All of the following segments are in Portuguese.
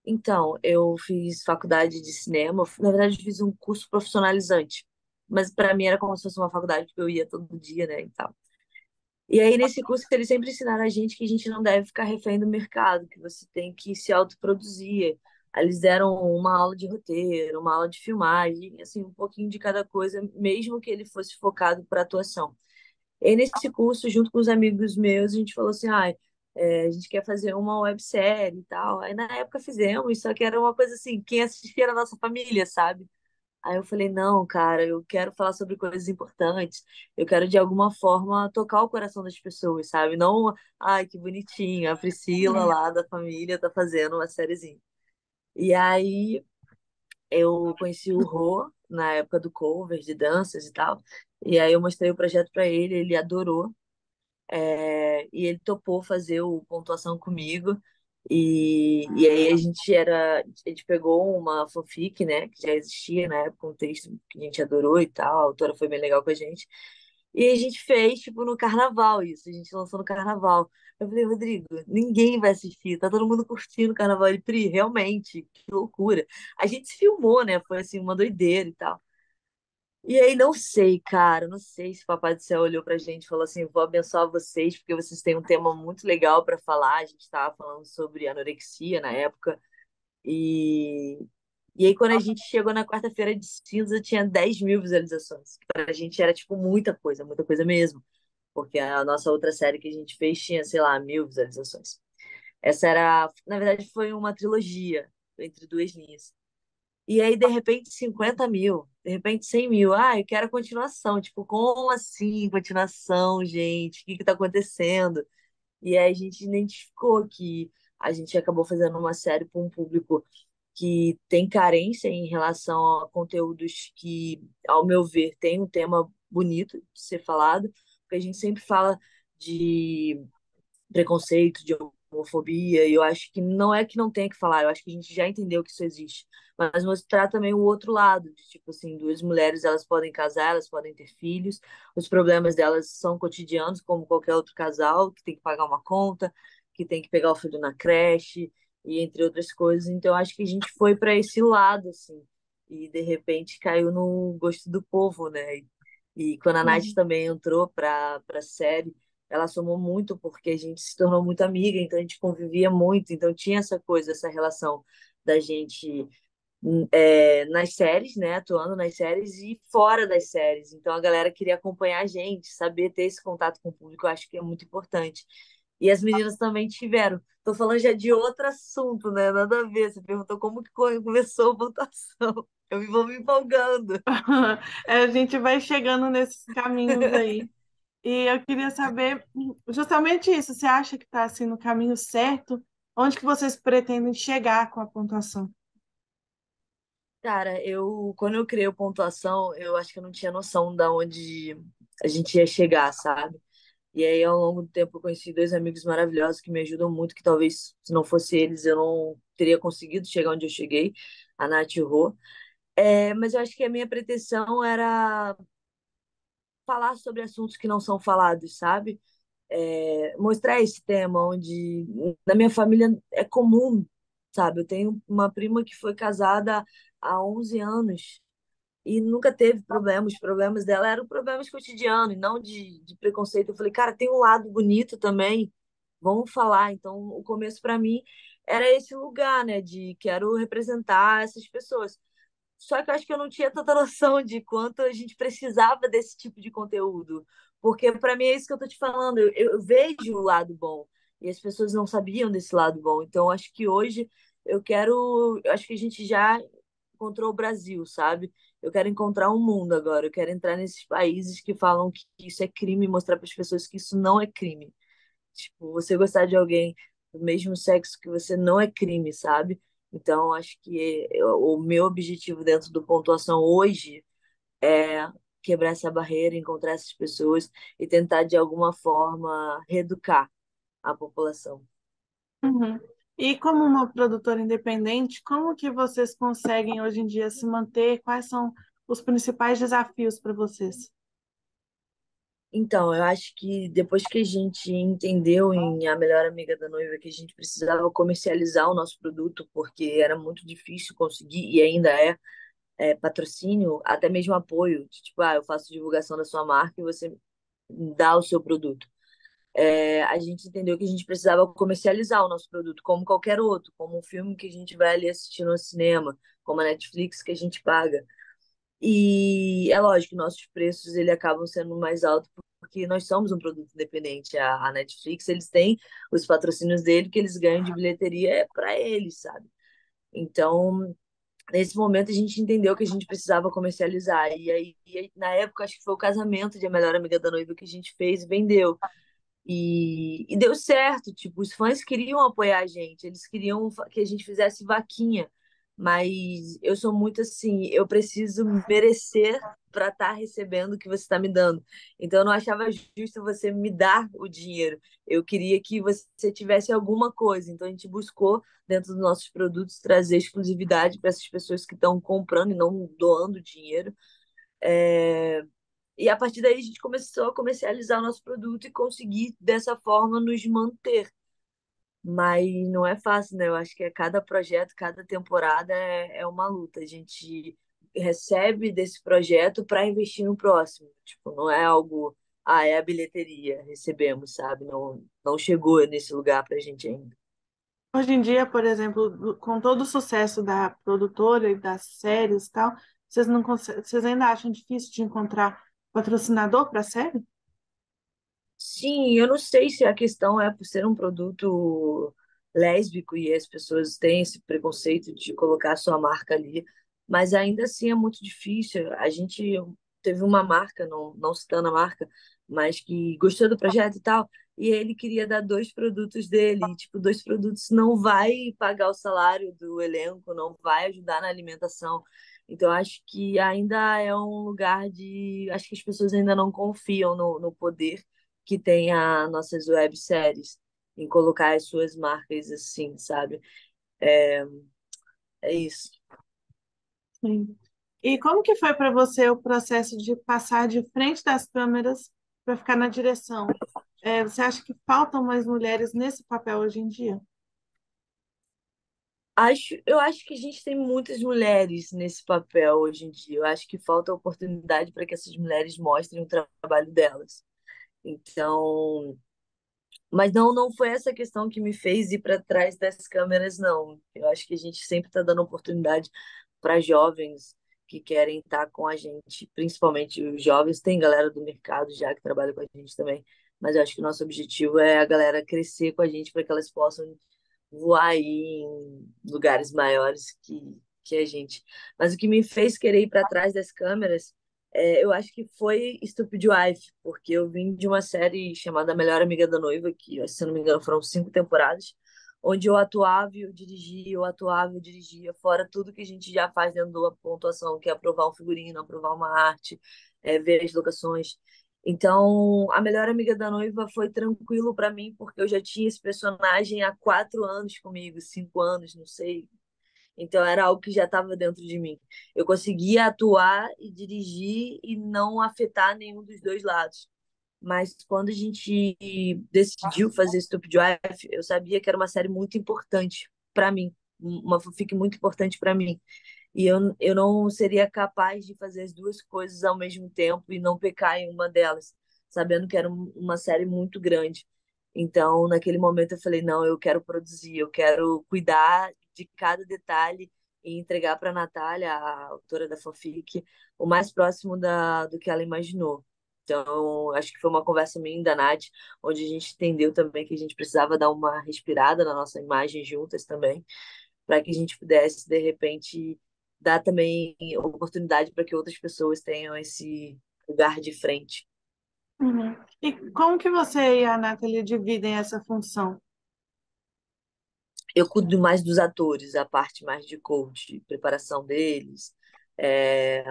Então, eu fiz faculdade de cinema. Na verdade, eu fiz um curso profissionalizante. Mas para mim era como se fosse uma faculdade, porque eu ia todo dia, né, e tal. E aí, nesse curso, eles sempre ensinaram a gente que a gente não deve ficar refém do mercado, que você tem que se autoproduzir. Aí eles deram uma aula de roteiro, uma aula de filmagem, assim, um pouquinho de cada coisa, mesmo que ele fosse focado para atuação. E aí, nesse curso, junto com os amigos meus, a gente falou assim, ah, a gente quer fazer uma websérie e tal. Aí, na época, fizemos, só que era uma coisa assim, quem assistia era a nossa família, sabe? Aí eu falei, não, cara, eu quero falar sobre coisas importantes. Eu quero, de alguma forma, tocar o coração das pessoas, sabe? Não, ai, que bonitinho, a Priscila lá da família tá fazendo uma sériezinha. E aí eu conheci o Rô na época do cover, de danças e tal. E aí eu mostrei o projeto para ele, ele adorou. E ele topou fazer o pontuação comigo. E aí a gente pegou uma fanfic, né, que já existia na época, um texto que a gente adorou e tal, a autora foi bem legal com a gente. E a gente fez, tipo, no carnaval isso, a gente lançou no carnaval. Eu falei, Rodrigo, ninguém vai assistir, tá todo mundo curtindo o carnaval. Ele, Pri, realmente, que loucura. A gente se filmou, né, foi assim, uma doideira e tal. E aí, não sei, cara, não sei se o Papai do Céu olhou pra gente e falou assim: vou abençoar vocês, porque vocês têm um tema muito legal para falar. A gente estava falando sobre anorexia na época. E, e aí, quando a gente chegou na quarta-feira de cinza, tinha 10 mil visualizações. Pra gente era, tipo, muita coisa mesmo. Porque a nossa outra série que a gente fez tinha, sei lá, 1.000 visualizações. Essa era, na verdade, foi uma trilogia entre duas linhas. E aí, de repente, 50 mil, de repente, 100 mil. Ah, eu quero a continuação. Tipo, como assim continuação, gente? O que que tá acontecendo? E aí a gente identificou que a gente acabou fazendo uma série para um público que tem carência em relação a conteúdos que, ao meu ver, tem um tema bonito de ser falado, porque a gente sempre fala de preconceito, de homofobia, e eu acho que não é que não tenha que falar, eu acho que a gente já entendeu que isso existe, mas mostrar também o outro lado, de tipo assim, duas mulheres, elas podem casar, elas podem ter filhos, os problemas delas são cotidianos, como qualquer outro casal, que tem que pagar uma conta, que tem que pegar o filho na creche, e entre outras coisas, então eu acho que a gente foi para esse lado, assim, e de repente caiu no gosto do povo, né? E quando a Nath Uhum. também entrou para a série, ela somou muito porque a gente se tornou muito amiga, então a gente convivia muito, então tinha essa coisa, essa relação da gente nas séries, né, atuando nas séries e fora das séries. Então a galera queria acompanhar a gente, saber ter esse contato com o público, eu acho que é muito importante. E as meninas também tiveram. Tô falando já de outro assunto, né? Nada a ver. Você perguntou como que começou a votação. Vou me empolgando. A gente vai chegando nesses caminhos aí. E eu queria saber justamente isso. Você acha que está assim no caminho certo? Onde que vocês pretendem chegar com a pontuação? Cara, quando eu criei o pontuação, eu acho que eu não tinha noção da onde a gente ia chegar, sabe? E aí, ao longo do tempo, eu conheci dois amigos maravilhosos que me ajudam muito, que talvez se não fosse eles, eu não teria conseguido chegar onde eu cheguei, a Nath e o Rô. Mas eu acho que a minha pretensão era falar sobre assuntos que não são falados, sabe? Mostrar esse tema onde na minha família é comum, sabe? Eu tenho uma prima que foi casada há 11 anos e nunca teve problemas. Os problemas dela eram problemas cotidianos, e não de preconceito. Eu falei, cara, tem um lado bonito também, vamos falar. Então, o começo para mim era esse lugar, né, de quero representar essas pessoas. Só que eu acho que eu não tinha tanta noção de quanto a gente precisava desse tipo de conteúdo. Porque para mim é isso que eu tô te falando. Eu vejo o lado bom. E as pessoas não sabiam desse lado bom. Então, eu acho que hoje eu quero. Eu acho que a gente já encontrou o Brasil, sabe? Eu quero encontrar um mundo agora. Eu quero entrar nesses países que falam que isso é crime e mostrar para as pessoas que isso não é crime. Tipo, você gostar de alguém do mesmo sexo que você não é crime, sabe? Então, acho que o meu objetivo dentro do pontuação hoje é quebrar essa barreira, encontrar essas pessoas e tentar, de alguma forma, reeducar a população. Uhum. E como uma produtora independente, como que vocês conseguem hoje em dia se manter? Quais são os principais desafios para vocês? Então, eu acho que depois que a gente entendeu em A Melhor Amiga da Noiva que a gente precisava comercializar o nosso produto, porque era muito difícil conseguir, e ainda patrocínio, até mesmo apoio, de, tipo, eu faço divulgação da sua marca e você dá o seu produto. A gente entendeu que a gente precisava comercializar o nosso produto, como qualquer outro, como um filme que a gente vai ali assistir no cinema, como a Netflix que a gente paga. E é lógico que nossos preços ele acabam sendo mais altos porque nós somos um produto independente. A Netflix, eles têm os patrocínios dele que eles ganham de bilheteria é para eles, sabe? Então, nesse momento a gente entendeu que a gente precisava comercializar. Na época, acho que foi o casamento de A Melhor Amiga da Noiva que a gente fez e vendeu. E deu certo, tipo, os fãs queriam apoiar a gente, eles queriam que a gente fizesse vaquinha, mas eu sou muito assim, eu preciso merecer para estar recebendo o que você está me dando. Então eu não achava justo você me dar o dinheiro. Eu queria que você tivesse alguma coisa. Então a gente buscou dentro dos nossos produtos trazer exclusividade para essas pessoas que estão comprando e não doando dinheiro. É, e a partir daí a gente começou a comercializar o nosso produto e conseguir dessa forma nos manter. Mas não é fácil, né? Eu acho que cada projeto, cada temporada é uma luta. A gente recebe desse projeto para investir no próximo. Tipo, não é algo, é a bilheteria, recebemos, sabe? Não chegou nesse lugar para a gente ainda. Hoje em dia, por exemplo, com todo o sucesso da produtora e das séries e tal, vocês não vocês ainda acham difícil de encontrar patrocinador para a série? Sim, eu não sei se a questão é por ser um produto lésbico e as pessoas têm esse preconceito de colocar a sua marca ali, mas ainda assim é muito difícil. A gente teve uma marca, não citando a marca, mas que gostou do projeto e tal, e ele queria dar dois produtos dele, e, tipo, dois produtos não vai pagar o salário do elenco, não vai ajudar na alimentação. Então, acho que ainda é um lugar de. Acho que as pessoas ainda não confiam no poder que tem as nossas webséries, em colocar as suas marcas assim, sabe? É, é isso. Sim. E como que foi para você o processo de passar de frente das câmeras para ficar na direção? Você acha que faltam mais mulheres nesse papel hoje em dia? Eu acho que a gente tem muitas mulheres nesse papel hoje em dia. Eu acho que falta oportunidade para que essas mulheres mostrem o trabalho delas. Então, mas não foi essa questão que me fez ir para trás das câmeras, não. Eu acho que a gente sempre está dando oportunidade para jovens que querem estar com a gente, principalmente os jovens. Tem galera do mercado já que trabalha com a gente também, mas eu acho que o nosso objetivo é a galera crescer com a gente para que elas possam voar aí em lugares maiores que a gente. Mas o que me fez querer ir para trás das câmeras, eu acho que foi Stupid Wife, porque eu vim de uma série chamada Melhor Amiga da Noiva, que, se eu não me engano, foram 5 temporadas, onde eu atuava e eu dirigia, eu atuava e eu dirigia, fora tudo que a gente já faz dentro da pontuação, que é aprovar um figurino, aprovar uma arte, ver as locações. Então, a melhor amiga da noiva foi tranquilo para mim, porque eu já tinha esse personagem há 4 anos comigo, 5 anos, não sei. Então, era algo que já estava dentro de mim. Eu conseguia atuar e dirigir e não afetar nenhum dos dois lados. Mas quando a gente decidiu fazer Stupid Wife, eu sabia que era uma série muito importante para mim, uma fanfic muito importante para mim. E eu não seria capaz de fazer as duas coisas ao mesmo tempo e não pecar em uma delas, sabendo que era uma série muito grande. Então, naquele momento, eu falei: não, eu quero produzir, eu quero cuidar de cada detalhe e entregar para a Natália, a autora da fanfic, o mais próximo do que ela imaginou. Então, acho que foi uma conversa minha e da Nath, onde a gente entendeu também que a gente precisava dar uma respirada na nossa imagem juntas também, para que a gente pudesse, de repente, dar também oportunidade para que outras pessoas tenham esse lugar de frente. Uhum. E como que você e a Nathalie dividem essa função? Eu cuido mais dos atores, a parte mais de coach, preparação deles, é,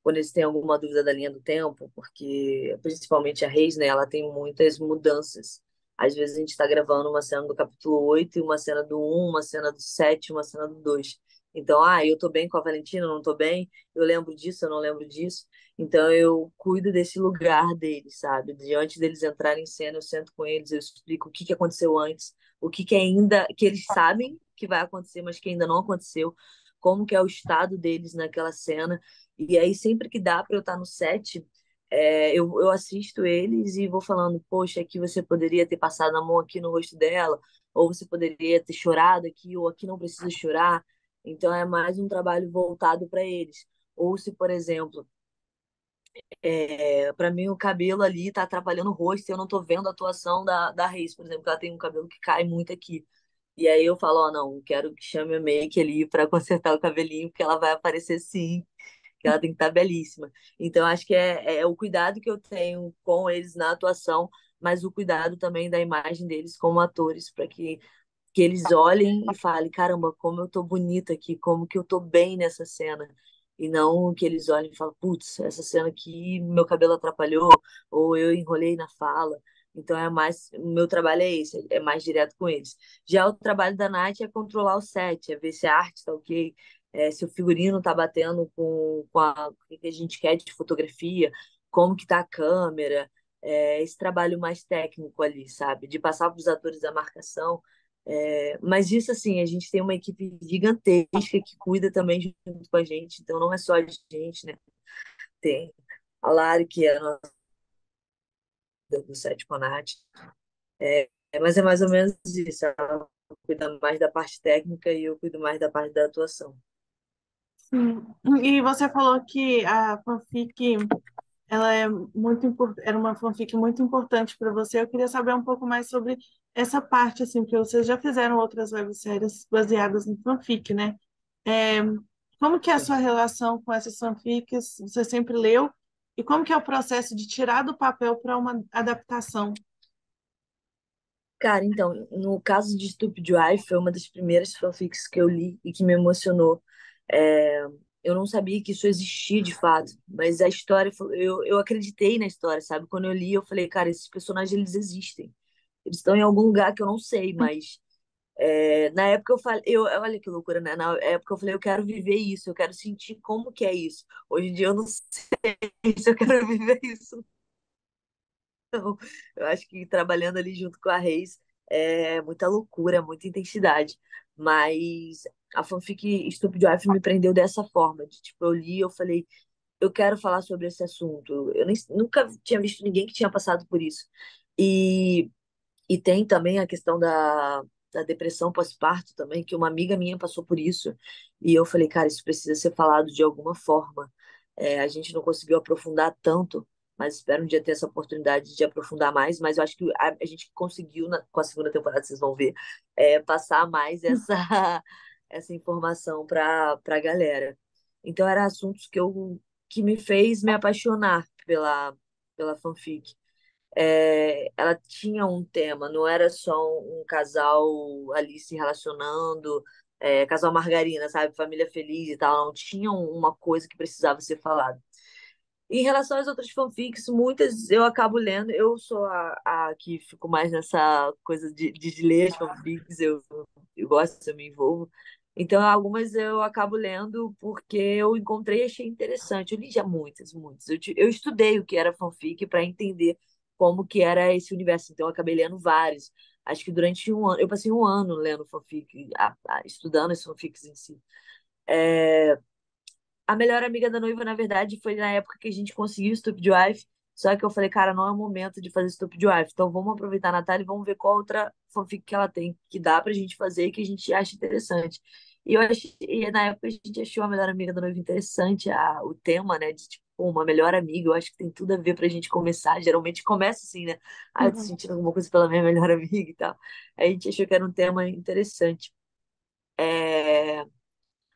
quando eles têm alguma dúvida da linha do tempo, porque principalmente a Reis, né, ela tem muitas mudanças. Às vezes a gente está gravando uma cena do capítulo 8 e uma cena do 1, uma cena do 7, uma cena do 2. Então, eu tô bem com a Valentina, não tô bem, eu lembro disso, eu não lembro disso. Então, eu cuido desse lugar deles, sabe? De antes deles entrarem em cena, eu sento com eles, eu explico o que que aconteceu antes, o que que ainda, que eles sabem que vai acontecer, mas que ainda não aconteceu, como que é o estado deles naquela cena. E aí, sempre que dá para eu estar no set, eu assisto eles e vou falando, poxa, aqui você poderia ter passado a mão aqui no rosto dela, ou você poderia ter chorado aqui, ou aqui não precisa chorar. Então é mais um trabalho voltado para eles. Ou se, por exemplo, para mim o cabelo ali tá atrapalhando o rosto e eu não tô vendo a atuação da Reis, por exemplo, que ela tem um cabelo que cai muito aqui. E aí eu falo, ó, não, quero que chame a make ali para consertar o cabelinho, porque ela vai aparecer sim, que ela tem que estar belíssima. Então acho que é o cuidado que eu tenho com eles na atuação, mas o cuidado também da imagem deles como atores, para que eles olhem e falem, caramba, como eu tô bonita aqui, como que eu tô bem nessa cena. E não que eles olhem e falem, putz, essa cena aqui meu cabelo atrapalhou, ou eu enrolei na fala. Então é mais, o meu trabalho é esse, é mais direto com eles. Já o trabalho da Nath é controlar o set, é ver se a arte tá ok, se o figurino tá batendo o que a gente quer de fotografia, como que tá a câmera, esse trabalho mais técnico ali, sabe? De passar para os atores a marcação, mas isso, assim, a gente tem uma equipe gigantesca que cuida também junto com a gente, então não é só a gente, né? Tem a Lari, que é a nossa do Sete Conat, mas é mais ou menos isso, ela cuida mais da parte técnica e eu cuido mais da parte da atuação. Sim. E você falou que a fanfic ela é era uma fanfic muito importante para você. Eu queria saber um pouco mais sobre essa parte, assim, porque vocês já fizeram outras webséries baseadas em fanfic, né? É, como que é a Sim. sua relação com essas fanfics? Você sempre leu? E como que é o processo de tirar do papel para uma adaptação? Cara, então, no caso de Stupid Wife, foi uma das primeiras fanfics que eu li e que me emocionou. É, eu não sabia que isso existia de fato, mas a história, eu acreditei na história, sabe? Quando eu li, eu falei, cara, esses personagens, eles existem. Eles estão em algum lugar que eu não sei, mas na época eu falei, olha que loucura, né? Na época eu falei, eu quero viver isso, eu quero sentir como que é isso. Hoje em dia eu não sei se eu quero viver isso. Não. Eu acho que trabalhando ali junto com a Reis é muita loucura, muita intensidade. Mas a fanfic Stupid Wife me prendeu dessa forma, de tipo, eu li, eu falei, eu quero falar sobre esse assunto. Eu nunca tinha visto ninguém que tinha passado por isso. E e tem também a questão da depressão pós-parto também, que uma amiga minha passou por isso. E eu falei, cara, isso precisa ser falado de alguma forma. A gente não conseguiu aprofundar tanto, mas espero um dia ter essa oportunidade de aprofundar mais. Mas eu acho que a gente conseguiu, com a segunda temporada, vocês vão ver, passar mais essa informação para a galera. Então, eram assuntos que me fez me apaixonar pela fanfic. Ela tinha um tema, não era só um casal ali se relacionando, casal margarina, sabe? Família feliz e tal. Não tinha uma coisa que precisava ser falada. Em relação às outras fanfics, muitas eu acabo lendo. Eu sou a que fico mais nessa coisa de ler as fanfics, eu gosto, eu me envolvo. Então, algumas eu acabo lendo porque eu encontrei e achei interessante. Eu li já muitas, muitas. Eu estudei o que era fanfic para entender como que era esse universo. Então, eu acabei lendo vários. Acho que durante um ano, eu passei um ano lendo fanfic, estudando as fanfics em si. A melhor amiga da noiva, na verdade, foi na época que a gente conseguiu Stupid Wife. Só que eu falei, cara, não é o momento de fazer Stupid Wife. Então vamos aproveitar a Natália e vamos ver qual outra fanfic que ela tem, que dá pra gente fazer e que a gente acha interessante. E na época a gente achou a melhor amiga da noiva interessante, o tema, né? De tipo, uma melhor amiga. Eu acho que tem tudo a ver pra gente começar. Geralmente começa assim, né? Ah, eu tô Uhum. sentindo alguma coisa pela minha melhor amiga e tal. Aí a gente achou que era um tema interessante. É,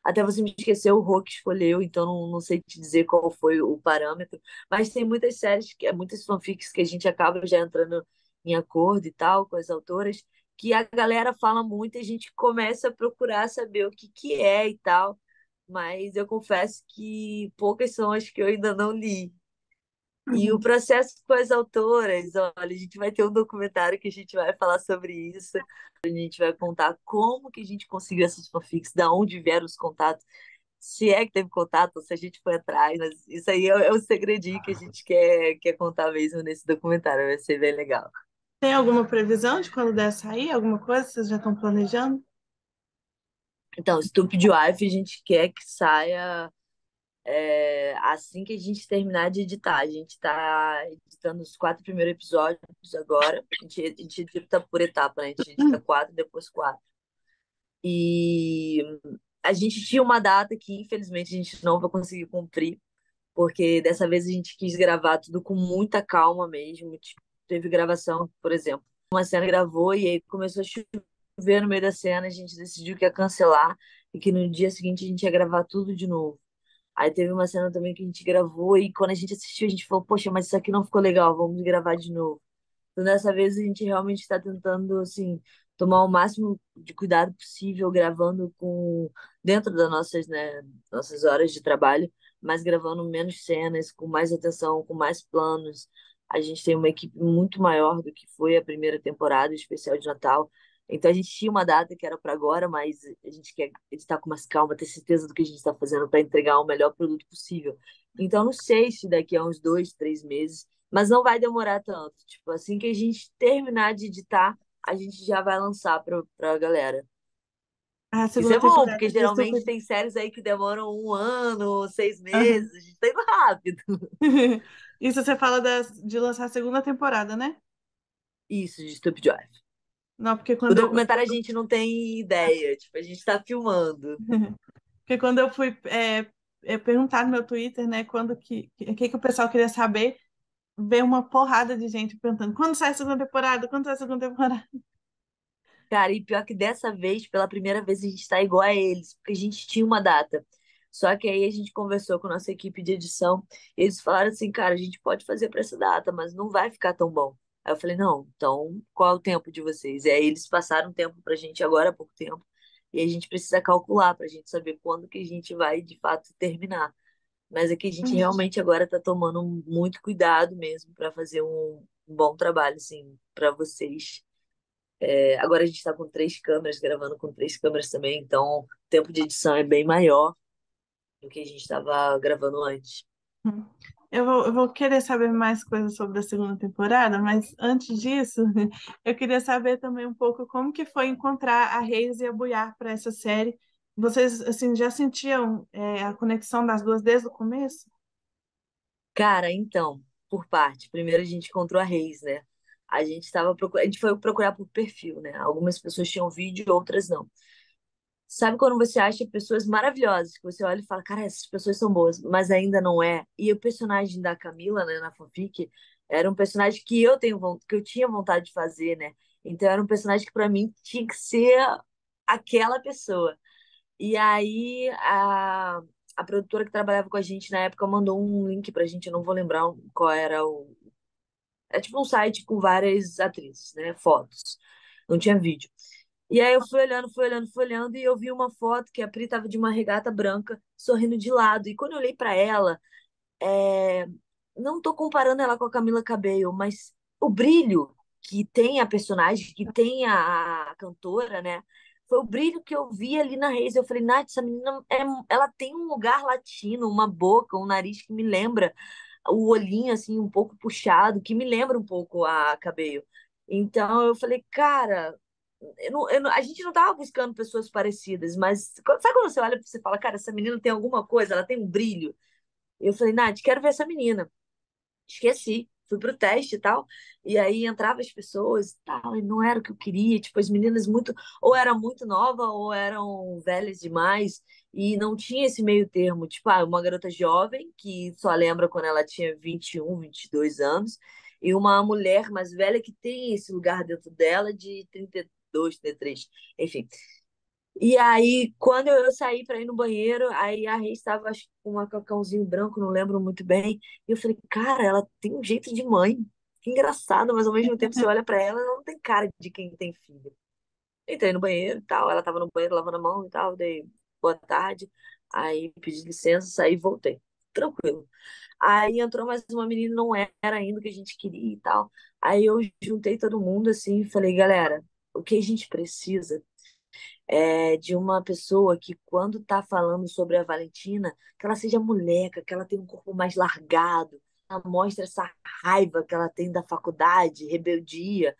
Até você me esqueceu, o Rô que escolheu, então não sei te dizer qual foi o parâmetro. Mas tem muitas séries, muitas fanfics que a gente acaba já entrando em acordo e tal com as autoras, que a galera fala muito e a gente começa a procurar saber o que que é e tal. Mas eu confesso que poucas são as que eu ainda não li. E o processo com as autoras, olha, a gente vai ter um documentário que a gente vai falar sobre isso. A gente vai contar como que a gente conseguiu essas fanfics, da onde vieram os contatos, se é que teve contato, ou se a gente foi atrás. Mas isso aí é o segredinho que a gente quer contar mesmo nesse documentário. Vai ser bem legal. Tem alguma previsão de quando deve sair? Alguma coisa que vocês já estão planejando? Então, Stupid Wife, a gente quer que saia assim que a gente terminar de editar. A gente está editando os 4 primeiros episódios agora. A gente edita por etapa, né? A gente edita 4, depois 4. E a gente tinha uma data que, infelizmente, a gente não vai conseguir cumprir, porque dessa vez a gente quis gravar tudo com muita calma mesmo. Tipo, teve gravação, por exemplo, uma cena gravou e aí começou a chover no meio da cena, a gente decidiu que ia cancelar e que no dia seguinte a gente ia gravar tudo de novo. Aí teve uma cena também que a gente gravou e quando a gente assistiu, a gente falou, poxa, mas isso aqui não ficou legal, vamos gravar de novo. Então, dessa vez a gente realmente está tentando, assim, tomar o máximo de cuidado possível, gravando com dentro das nossas horas de trabalho, mas gravando menos cenas, com mais atenção, com mais planos. A gente tem uma equipe muito maior do que foi a primeira temporada, o especial de Natal. Então a gente tinha uma data que era para agora, mas a gente quer estar com mais calma, ter certeza do que a gente está fazendo para entregar o melhor produto possível. Então não sei se daqui a uns 2, 3 meses, mas não vai demorar tanto. Tipo, assim que a gente terminar de editar, a gente já vai lançar pra galera. A Isso segunda é bom, temporada porque de Stupid. geralmente tem séries aí que demoram 1 ano, 6 meses. Aham. A gente tá indo rápido. Isso você fala de lançar a segunda temporada, né? Isso, de Stupid Wife. Não, porque O documentário a gente não tem ideia. Tipo, a gente tá filmando. porque quando eu fui perguntar no meu Twitter, né, quando que o pessoal queria saber, veio uma porrada de gente perguntando quando sai a segunda temporada, quando sai a segunda temporada. Cara, e pior que dessa vez, pela primeira vez, a gente tá igual a eles, porque a gente tinha uma data. Só que aí a gente conversou com a nossa equipe de edição, e eles falaram assim, cara, a gente pode fazer para essa data, mas não vai ficar tão bom. Aí eu falei, não, então qual é o tempo de vocês? E aí eles passaram tempo pra gente agora há pouco tempo, e a gente precisa calcular pra gente saber quando que a gente vai de fato terminar. Mas é que a gente realmente agora tá tomando muito cuidado mesmo para fazer um bom trabalho, assim, para vocês. Agora a gente está com 3 câmeras, gravando com 3 câmeras também, então o tempo de edição é bem maior do que a gente estava gravando antes. Eu vou querer saber mais coisas sobre a segunda temporada, mas antes disso, eu queria saber também um pouco como que foi encontrar a Reis e a Buiar para essa série. Vocês, assim, já sentiam, a conexão das duas desde o começo? Cara, então, por parte. Primeiro a gente encontrou a Reis, né? A gente foi procurar por perfil, né? Algumas pessoas tinham vídeo, outras não. Sabe quando você acha pessoas maravilhosas, que você olha e fala, cara, essas pessoas são boas, mas ainda não é. E o personagem da Camila, né, na fanfic, era um personagem que que eu tinha vontade de fazer, né? Então era um personagem que pra mim tinha que ser aquela pessoa. E aí a produtora que trabalhava com a gente na época mandou um link pra gente, eu não vou lembrar qual era o. É tipo um site com várias atrizes, né? Fotos. Não tinha vídeo. E aí eu fui olhando, fui olhando, fui olhando e eu vi uma foto que a Pri tava de uma regata branca, sorrindo de lado. E quando eu olhei pra ela, é, não tô comparando ela com a Camila Cabello, mas o brilho que tem a personagem, que tem a cantora, né? Foi o brilho que eu vi ali na Reis. Eu falei, Nath, essa menina ela tem um lugar latino, uma boca, um nariz que me lembra o olhinho assim um pouco puxado, que me lembra um pouco a Cabello. Então eu falei, cara, a gente não tava buscando pessoas parecidas, mas sabe quando você olha e você fala, cara, essa menina tem alguma coisa, ela tem um brilho. Eu falei, Nath, quero ver essa menina. Esqueci. Fui pro teste e tal. E aí entrava as pessoas e tal, e não era o que eu queria. Tipo, as meninas muito, ou eram muito nova, ou eram velhas demais. E não tinha esse meio termo. Tipo, uma garota jovem, que só lembra quando ela tinha 21, 22 anos, e uma mulher mais velha que tem esse lugar dentro dela de 32, 33. Enfim. E aí, quando eu saí para ir no banheiro, aí a Rei estava acho, com um macacãozinho branco, não lembro muito bem. E eu falei, cara, ela tem um jeito de mãe. Que engraçado, mas ao mesmo tempo você olha para ela, ela não tem cara de quem tem filho. Entrei no banheiro e tal, ela estava no banheiro lavando a mão e tal, dei boa tarde. Aí pedi licença, saí e voltei. tranquilo. Aí entrou mais uma menina, não era ainda o que a gente queria e tal. Aí eu juntei todo mundo assim e falei, galera, o que a gente precisa é de uma pessoa que, quando tá falando sobre a Valentina, que ela seja moleca, que ela tenha um corpo mais largado, ela mostra essa raiva que ela tem da faculdade, rebeldia.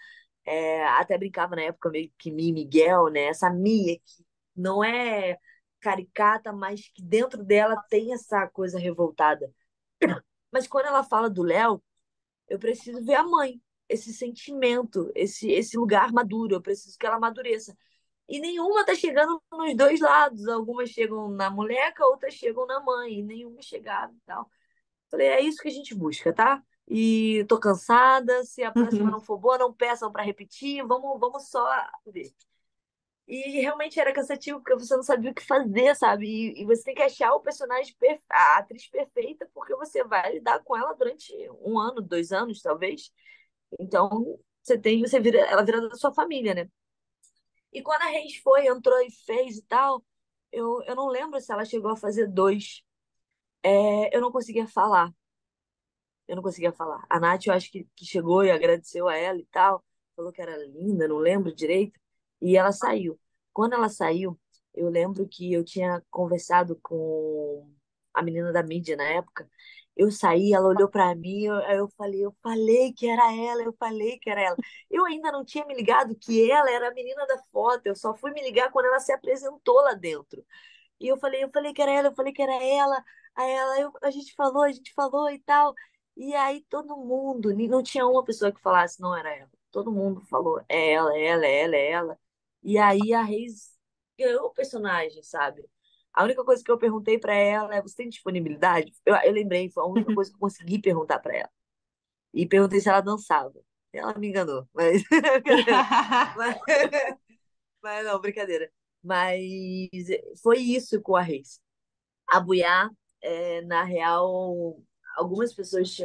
Até brincava na época meio que Mi Miguel, né? Essa Mia que não é caricata, mas que dentro dela tem essa coisa revoltada. Mas quando ela fala do Léo, eu preciso ver a mãe, esse sentimento, esse lugar maduro. Eu preciso que ela amadureça. E nenhuma tá chegando nos dois lados. Algumas chegam na moleca, outras chegam na mãe. E nenhuma chegava e tal. Falei, é isso que a gente busca, tá? E tô cansada. Se a próxima não for boa, não peçam para repetir. Vamos só ver. E realmente era cansativo, porque você não sabia o que fazer, sabe? E você tem que achar o personagem, a atriz perfeita, porque você vai lidar com ela durante 1 ano, 2 anos, talvez. Então, você vira, ela vira da sua família, né? E quando a Reis foi, entrou e fez e tal, eu não lembro se ela chegou a fazer dois. Eu não conseguia falar. Eu não conseguia falar. A Nath, eu acho que chegou e agradeceu a ela e tal. Falou que era linda, não lembro direito. E ela saiu. Quando ela saiu, eu lembro que eu tinha conversado com a menina da mídia na época. Eu saí, ela olhou pra mim, eu falei que era ela, eu falei que era ela. Eu ainda não tinha me ligado que ela era a menina da foto, eu só fui me ligar quando ela se apresentou lá dentro. E eu falei que era ela, eu falei que era ela. Aí a gente falou e tal. E aí todo mundo, não tinha uma pessoa que falasse não era ela. Todo mundo falou, é ela, é ela, é ela, é ela. E aí a Reis ganhou o personagem, sabe? A única coisa que eu perguntei pra ela é: você tem disponibilidade? Eu lembrei, foi a única coisa que eu consegui perguntar pra ela. E perguntei se ela dançava. Ela me enganou, mas brincadeira. Mas, mas não, brincadeira. Mas foi isso com a Reis. A Buiá, na real, algumas pessoas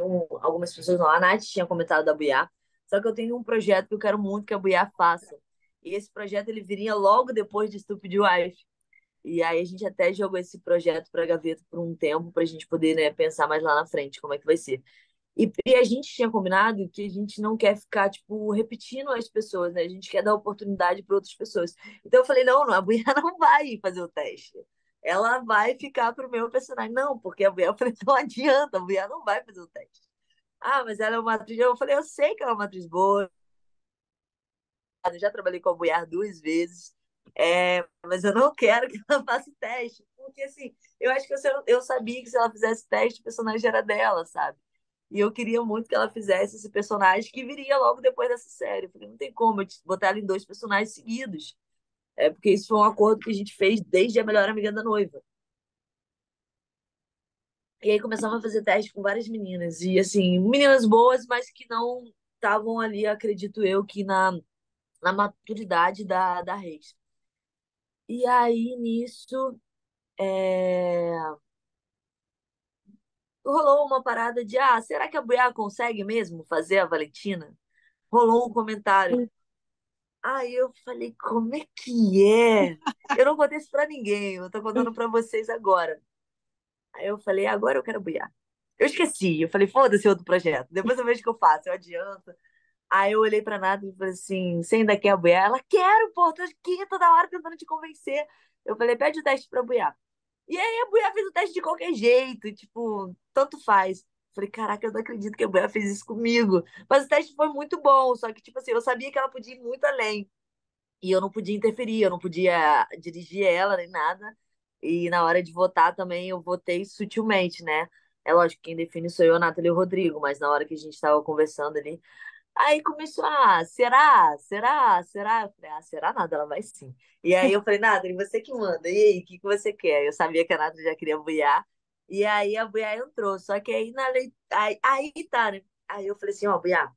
não, a Nath tinha comentado da Buiá, só que eu tenho um projeto que eu quero muito que a Buiá faça. E esse projeto ele viria logo depois de Stupid Wife. E aí a gente até jogou esse projeto para gaveta por um tempo, para a gente poder, né, pensar mais lá na frente como é que vai ser. E a gente tinha combinado que a gente não quer ficar, tipo, repetindo as pessoas, né? A gente quer dar oportunidade para outras pessoas. Então eu falei, não, a Buiá não vai fazer o teste. Ela vai ficar pro meu personagem. Não, porque a Buiá, eu falei, não adianta, a Buiá não vai fazer o teste. Ah, mas ela é uma atriz. Eu falei, eu sei que ela é uma atriz boa. Eu já trabalhei com a Buiá 2 vezes. Mas eu não quero que ela faça o teste. Porque, assim, eu acho que eu sabia que se ela fizesse teste, o personagem era dela, sabe? E eu queria muito que ela fizesse esse personagem que viria logo depois dessa série. Eu falei, não tem como eu botar ela em dois personagens seguidos. Porque isso foi um acordo que a gente fez desde a melhor amiga da noiva. E aí começamos a fazer teste com várias meninas. E, assim, meninas boas, mas que não estavam ali, acredito eu, que na maturidade da Reis. E aí, nisso, é, rolou uma parada de, será que a Buiá consegue mesmo fazer a Valentina? Rolou um comentário. Aí eu falei, como é que é? Eu não contei isso pra ninguém, eu tô contando pra vocês agora. Aí eu falei, agora eu quero Buiá. Eu esqueci, eu falei, foda-se outro projeto. Depois eu vejo o que eu faço, eu adianto. Aí eu olhei pra Nata e falei assim: você ainda quer buiar? Ela, quero, pô, tô aqui toda hora tentando te convencer. Eu falei, pede o teste pra buiar. E aí a Buiá fez o teste de qualquer jeito, tipo, tanto faz. Falei, caraca, eu não acredito que a Buiá fez isso comigo. Mas o teste foi muito bom, só que, tipo assim, eu sabia que ela podia ir muito além. E eu não podia interferir, eu não podia dirigir ela nem nada. E na hora de votar também eu votei sutilmente, né? É lógico, quem define sou eu, a Nathalie e o Rodrigo, mas na hora que a gente estava conversando ali, aí começou, será? Será? Será? Eu falei, será nada, ela vai sim. E aí eu falei, Nathalie, você que manda, e aí, o que que você quer? Eu sabia que a Nathalie já queria buiar, e aí a Buiá entrou, só que aí na lei, aí tá, né? Aí eu falei assim, ó, Buiá,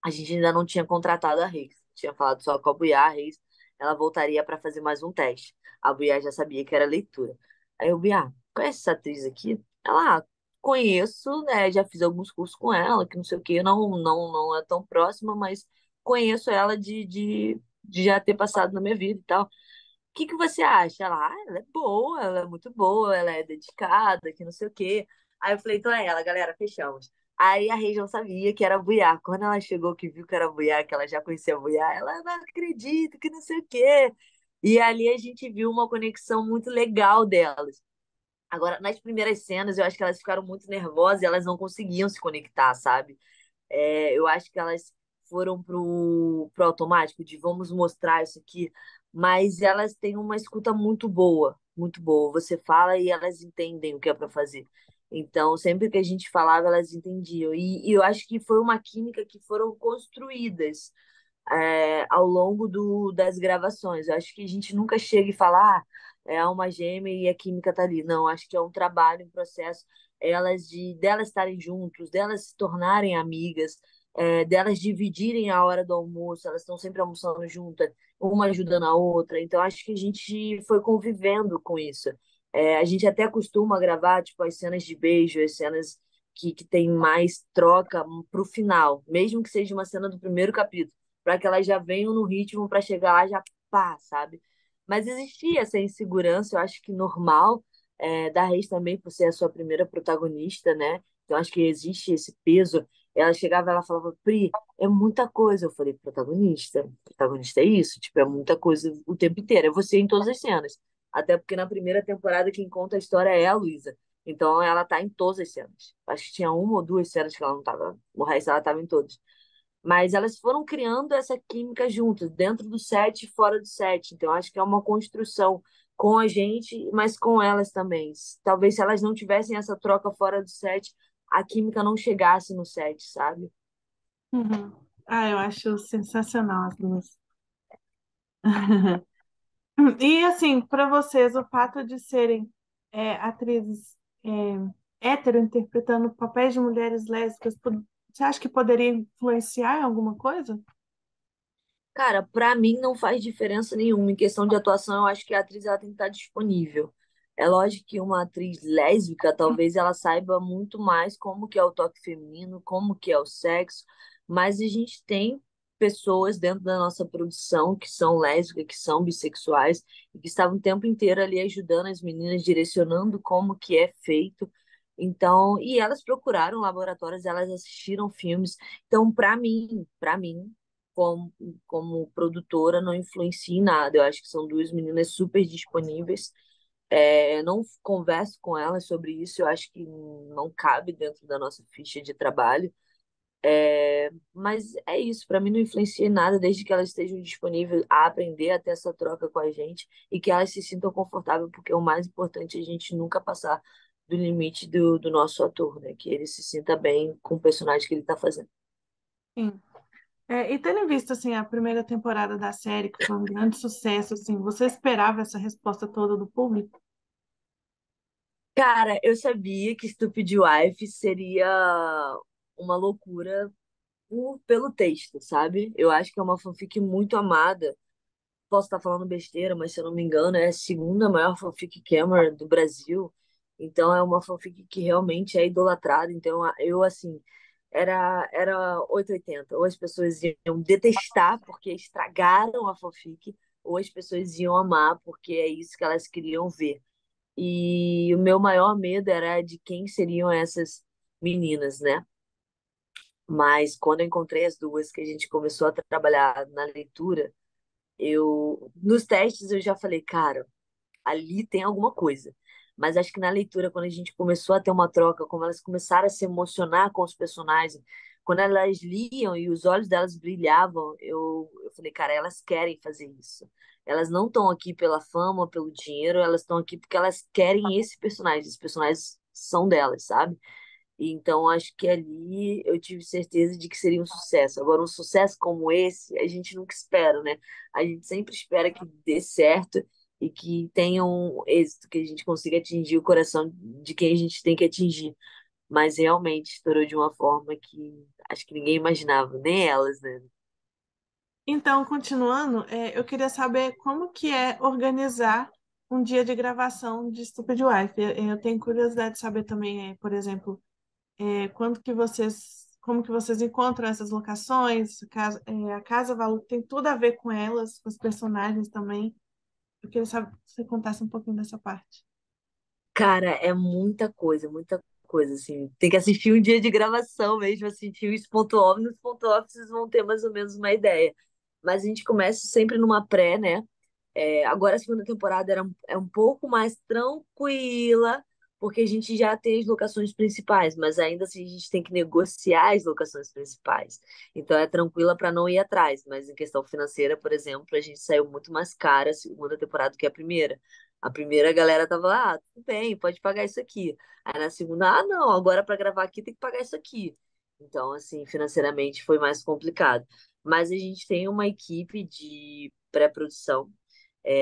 a gente ainda não tinha contratado a Reis. Tinha falado só com a Buiá, a Reis, ela voltaria para fazer mais um teste. A Buiá já sabia que era leitura. Aí eu, Buiá, conhece essa atriz aqui? Ela, conheço, né? Já fiz alguns cursos com ela, que não sei o quê, não é tão próxima, mas conheço ela de já ter passado na minha vida e tal. O que que você acha? Ela é boa, ela é muito boa, ela é dedicada, que não sei o quê. Aí eu falei, então é ela, galera, fechamos. Aí a região sabia que era Buiá. Quando ela chegou, que viu que era Buiá, que ela já conhecia Buiá, ela não acredito, que não sei o quê. E ali a gente viu uma conexão muito legal delas. Agora, nas primeiras cenas, eu acho que elas ficaram muito nervosas e elas não conseguiam se conectar, sabe? Eu acho que elas foram pro automático de vamos mostrar isso aqui, mas elas têm uma escuta muito boa, muito boa. Você fala e elas entendem o que é para fazer. Então, sempre que a gente falava, elas entendiam. E eu acho que foi uma química que foram construídas ao longo das gravações. Eu acho que a gente nunca chega e fala, é alma gêmea e a química tá ali. Não, acho que é um trabalho, um processo, delas estarem juntos, delas se tornarem amigas, delas dividirem a hora do almoço, elas estão sempre almoçando juntas, uma ajudando a outra. Então, acho que a gente foi convivendo com isso. A gente até costuma gravar, tipo, as cenas de beijo, as cenas que tem mais troca pro final, mesmo que seja uma cena do primeiro capítulo para que elas já venham no ritmo para chegar lá já pá, sabe? Mas existia essa insegurança, eu acho que normal, da Reis também, por ser a sua primeira protagonista, né? Então acho que existe esse peso. Ela chegava, ela falava, Pri, é muita coisa. Eu falei, protagonista é isso, tipo, é muita coisa o tempo inteiro, é você em todas as cenas. Até porque na primeira temporada quem conta a história é a Luísa. Então ela tá em todas as cenas. Acho que tinha uma ou duas cenas que ela não tava. O resto ela tava em todas. Mas elas foram criando essa química juntas, dentro do set e fora do set. Então, acho que é uma construção com a gente, mas com elas também. Talvez se elas não tivessem essa troca fora do set, a química não chegasse no set, sabe? Uhum. Ah, eu acho sensacional as duas. E assim, para vocês, o fato de serem atrizes hétero interpretando papéis de mulheres lésbicas, você acha que poderia influenciar em alguma coisa? Cara, pra mim não faz diferença nenhuma. Em questão de atuação, eu acho que a atriz ela tem que estar disponível. É lógico que uma atriz lésbica, talvez ela saiba muito mais como que é o toque feminino, como que é o sexo, mas a gente tem pessoas dentro da nossa produção que são lésbicas, que são bissexuais e que estavam o tempo inteiro ali ajudando as meninas, direcionando como que é feito. Então, e elas procuraram laboratórios, elas assistiram filmes. Então, para mim, como, como produtora, não influencia em nada. Eu acho que são duas meninas super disponíveis. Eu não converso com elas sobre isso, eu acho que não cabe dentro da nossa ficha de trabalho. Mas é isso, para mim não influencia em nada, desde que elas estejam disponíveis a aprender a ter essa troca com a gente e que elas se sintam confortáveis, porque o mais importante é a gente nunca passar do limite do nosso ator, né? Que ele se sinta bem com o personagem que ele está fazendo. Sim. E tendo visto assim a primeira temporada da série, que foi um grande sucesso, assim, você esperava essa resposta toda do público? Cara, eu sabia que Stupid Wife seria uma loucura pelo texto, sabe? Eu acho que é uma fanfic muito amada. Posso estar falando besteira, mas se eu não me engano, é a segunda maior fanfic Cameron do Brasil. Então é uma fanfic que realmente é idolatrada. Então eu, assim, era 880. Ou as pessoas iam detestar porque estragaram a fanfic, ou as pessoas iam amar porque é isso que elas queriam ver. E o meu maior medo era de quem seriam essas meninas, né? Mas quando eu encontrei as duas, que a gente começou a trabalhar na leitura, nos testes eu já falei, cara, ali tem alguma coisa. Mas acho que na leitura, quando a gente começou a ter uma troca, como elas começaram a se emocionar com os personagens, quando elas liam e os olhos delas brilhavam, eu falei, cara, elas querem fazer isso. Elas não estão aqui pela fama, pelo dinheiro, elas estão aqui porque elas querem esse personagem. Esses personagens são delas, sabe? Então, acho que ali eu tive certeza de que seria um sucesso. Agora, um sucesso como esse, a gente nunca espera, né? A gente sempre espera que dê certo e que tenha um êxito, que a gente consiga atingir o coração de quem a gente tem que atingir. Mas realmente estourou de uma forma que acho que ninguém imaginava, nem elas, né? Então, continuando, eu queria saber como que é organizar um dia de gravação de Stupid Wife. Eu tenho curiosidade de saber também, por exemplo, como que vocês encontram essas locações? A Casa Valu tem tudo a ver com elas, com os personagens também. Eu queria saber se você contasse um pouquinho dessa parte. Cara, é muita coisa, muita coisa, assim. Tem que assistir um dia de gravação mesmo, assistir os ponto-off. Nos ponto-off vocês vão ter mais ou menos uma ideia. Mas a gente começa sempre numa pré, né? Agora a segunda temporada é um pouco mais tranquila, porque a gente já tem as locações principais, mas ainda assim a gente tem que negociar as locações principais. Então é tranquila para não ir atrás, mas em questão financeira, por exemplo, a gente saiu muito mais cara a segunda temporada do que a primeira. A primeira a galera tava lá, tudo bem, pode pagar isso aqui. Aí na segunda, não, agora para gravar aqui tem que pagar isso aqui. Então, assim, financeiramente foi mais complicado. Mas a gente tem uma equipe de pré-produção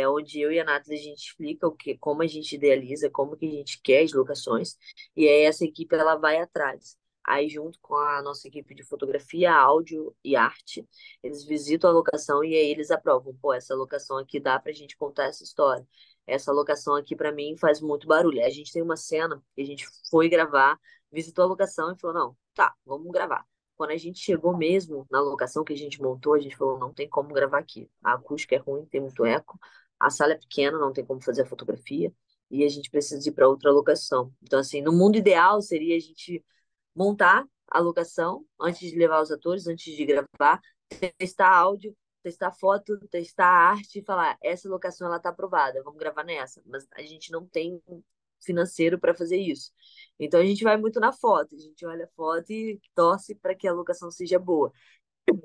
onde eu e a Nathalie a gente explica como a gente idealiza, como que a gente quer as locações, e aí essa equipe ela vai atrás. Aí, junto com a nossa equipe de fotografia, áudio e arte, eles visitam a locação e aí eles aprovam. Pô, essa locação aqui dá pra gente contar essa história. Essa locação aqui, pra mim, faz muito barulho. A gente tem uma cena que a gente foi gravar, visitou a locação e falou: não, tá, vamos gravar. Quando a gente chegou mesmo na locação que a gente montou, a gente falou: não tem como gravar aqui. A acústica é ruim, tem muito eco, a sala é pequena, não tem como fazer a fotografia, e a gente precisa ir para outra locação. Então, assim, no mundo ideal seria a gente montar a locação antes de levar os atores, antes de gravar, testar áudio, testar foto, testar arte e falar: essa locação ela tá aprovada, vamos gravar nessa. Mas a gente não tem financeiro para fazer isso. Então a gente vai muito na foto, a gente olha a foto e torce para que a locação seja boa.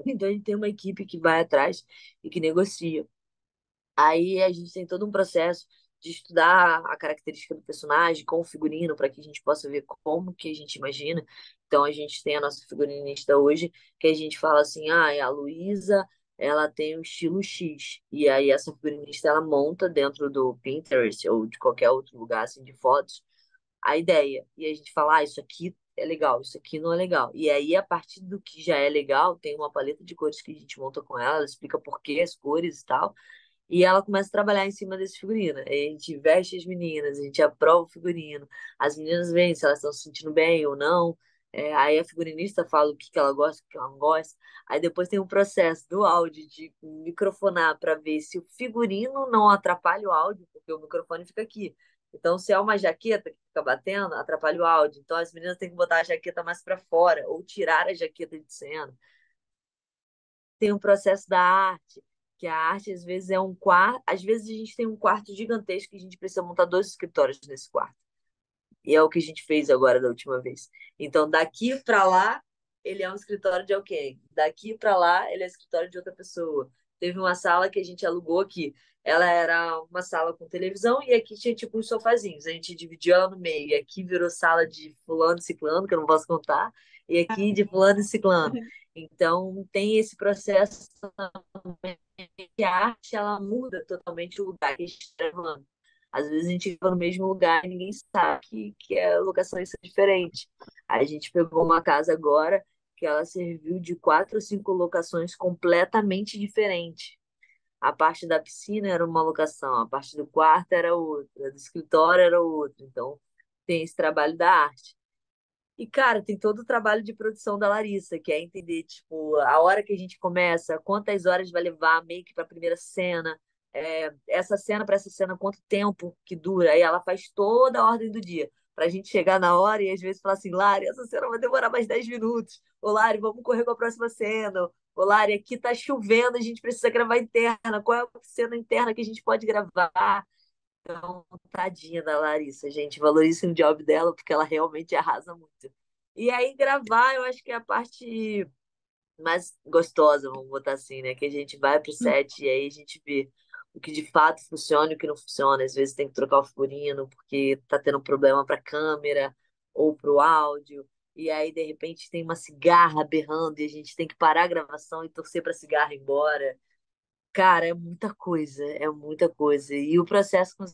Então a gente tem uma equipe que vai atrás e que negocia. Aí a gente tem todo um processo de estudar a característica do personagem com o figurino para que a gente possa ver como que a gente imagina. Então a gente tem a nossa figurinista hoje que a gente fala assim: a Luísa, ela tem o estilo X. E aí essa figurinista ela monta dentro do Pinterest ou de qualquer outro lugar assim de fotos a ideia. E a gente fala: isso aqui é legal, isso aqui não é legal. E aí, a partir do que já é legal, tem uma paleta de cores que a gente monta com ela, ela explica por que as cores e tal. E ela começa a trabalhar em cima desse figurino. Aí a gente veste as meninas, a gente aprova o figurino. As meninas veem se elas estão se sentindo bem ou não. Aí a figurinista fala o que que ela gosta, o que ela não gosta. Aí depois tem um processo do áudio de microfonar para ver se o figurino não atrapalha o áudio, porque o microfone fica aqui. Então, se é uma jaqueta que fica batendo, atrapalha o áudio. Então, as meninas têm que botar a jaqueta mais para fora ou tirar a jaqueta de cena. Tem um processo da arte, que a arte às vezes é um quarto, às vezes a gente tem um quarto gigantesco que a gente precisa montar dois escritórios nesse quarto. E é o que a gente fez agora da última vez. Então, daqui para lá, ele é um escritório de alguém. Daqui para lá, ele é escritório de outra pessoa. Teve uma sala que a gente alugou aqui. Ela era uma sala com televisão e aqui tinha tipo uns sofazinhos. A gente dividiu ela no meio. E aqui virou sala de fulano e ciclano, que eu não posso contar, e aqui de fulano e ciclano. Então, tem esse processo também que a arte ela muda totalmente o lugar que a gente está gravando. Às vezes a gente fica no mesmo lugar e ninguém sabe que a locação é diferente. A gente pegou uma casa agora que ela serviu de 4 ou 5 locações completamente diferentes. A parte da piscina era uma locação, a parte do quarto era outra, do escritório era outra. Então, tem esse trabalho da arte. E, cara, tem todo o trabalho de produção da Larissa, que é entender, tipo, a hora que a gente começa, quantas horas vai levar a make para a primeira cena, essa cena para essa cena, quanto tempo que dura. Aí ela faz toda a ordem do dia, para a gente chegar na hora e às vezes falar assim: Lari, essa cena vai demorar mais 10 minutos. Ô, Lari, vamos correr com a próxima cena. Ô, Lari, aqui tá chovendo, a gente precisa gravar interna. Qual é a cena interna que a gente pode gravar? Então, tadinha da Larissa, gente. Valorizem o job dela, porque ela realmente arrasa muito. E aí, gravar, eu acho que é a parte mais gostosa, vamos botar assim, né? Que a gente vai pro set e aí a gente vê o que de fato funciona e o que não funciona. Às vezes tem que trocar o figurino porque tá tendo um problema pra câmera ou pro áudio. E aí, de repente, tem uma cigarra berrando e a gente tem que parar a gravação e torcer pra cigarra ir embora. Cara, é muita coisa, é muita coisa. E o processo com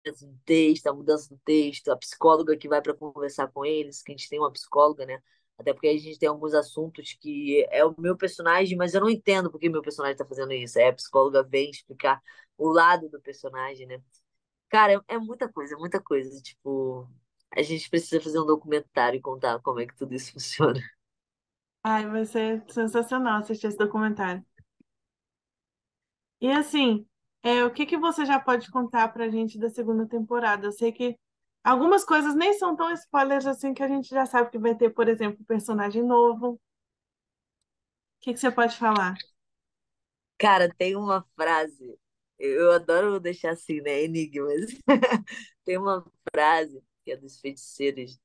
do texto, a mudança do texto, a psicóloga que vai para conversar com eles, que a gente tem uma psicóloga, né? Até porque a gente tem alguns assuntos que é o meu personagem, mas eu não entendo por que meu personagem está fazendo isso. Aí a psicóloga vem explicar o lado do personagem, né? Cara, é muita coisa, é muita coisa. Tipo, a gente precisa fazer um documentário e contar como é que tudo isso funciona. Ai, vai ser sensacional assistir esse documentário. E assim, o que que você já pode contar pra gente da segunda temporada? Eu sei que Algumas coisas nem são tão spoilers assim que a gente já sabe que vai ter, por exemplo, um personagem novo. O que que você pode falar? Cara, tem uma frase, eu adoro deixar assim, né, enigmas. Tem uma frase que é dos feiticeiros,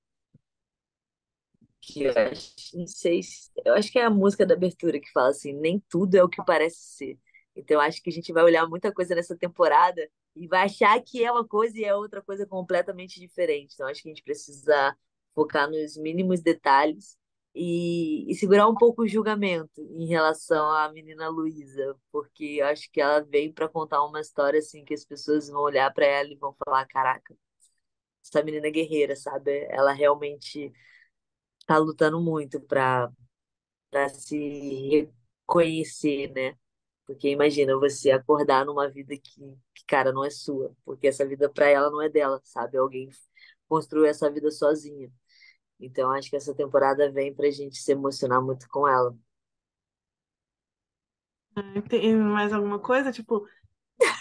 que eu acho, não sei, eu acho que é a música da abertura que fala assim, nem tudo é o que parece ser. Então, eu acho que a gente vai olhar muita coisa nessa temporada e vai achar que é uma coisa e é outra coisa completamente diferente. Então, acho que a gente precisa focar nos mínimos detalhes e segurar um pouco o julgamento em relação à menina Luísa, porque eu acho que ela veio para contar uma história assim que as pessoas vão olhar para ela e vão falar, caraca, essa menina é guerreira, sabe? Ela realmente tá lutando muito para se reconhecer, né? Porque imagina você acordar numa vida cara, não é sua, porque essa vida para ela não é dela, sabe? Alguém construiu essa vida sozinha. Então acho que essa temporada vem pra gente se emocionar muito com ela. Tem mais alguma coisa? Tipo,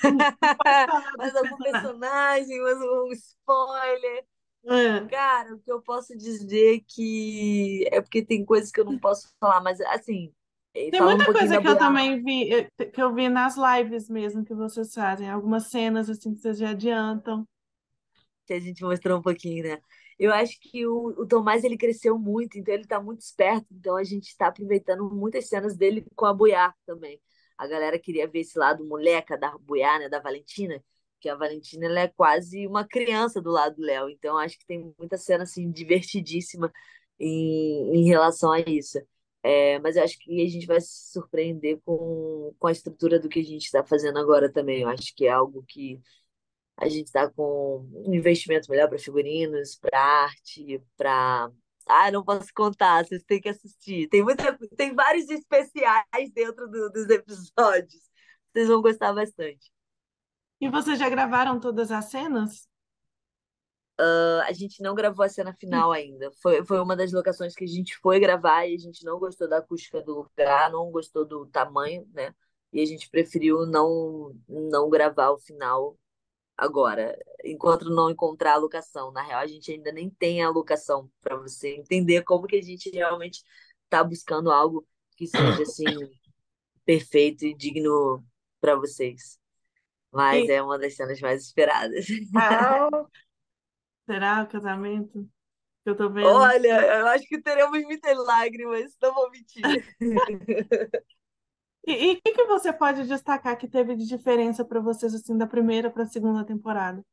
não pode falar dos Mas algum personagens. personagem, mas um spoiler. É. Cara, o que eu posso dizer que é porque tem coisas que eu não posso falar, mas assim, Tem falando um muita pouquinho coisa da que eu Buiá. também vi, que eu vi nas lives mesmo que vocês fazem. Algumas cenas assim que vocês já adiantam. Que a gente mostrou um pouquinho, né? Eu acho que o Tomás ele cresceu muito, então ele tá muito esperto, então a gente está aproveitando muitas cenas dele com a Buiá também. A galera queria ver esse lado moleca da Buiá, né, da Valentina, que a Valentina ela é quase uma criança do lado do Léo, então acho que tem muita cena assim divertidíssima em relação a isso. É, mas eu acho que a gente vai se surpreender com a estrutura do que a gente está fazendo agora também. Eu acho que é algo que a gente está com um investimento melhor para figurinos, para arte, para. Ah, não posso contar, vocês têm que assistir. Tem vários especiais dentro dos episódios. Vocês vão gostar bastante. E vocês já gravaram todas as cenas? A gente não gravou a cena final ainda. Foi uma das locações que a gente foi gravar e a gente não gostou da acústica do lugar, não gostou do tamanho, né? E a gente preferiu não gravar o final agora, enquanto não encontrar a locação. Na real, a gente ainda nem tem a locação para você entender como que a gente realmente está buscando algo que seja assim perfeito e digno para vocês. Mas E é uma das cenas mais esperadas. ah, será o casamento que eu tô vendo? Olha, eu acho que teremos muitas lágrimas, não vou mentir. E o que que você pode destacar que teve de diferença para vocês assim da primeira para a segunda temporada?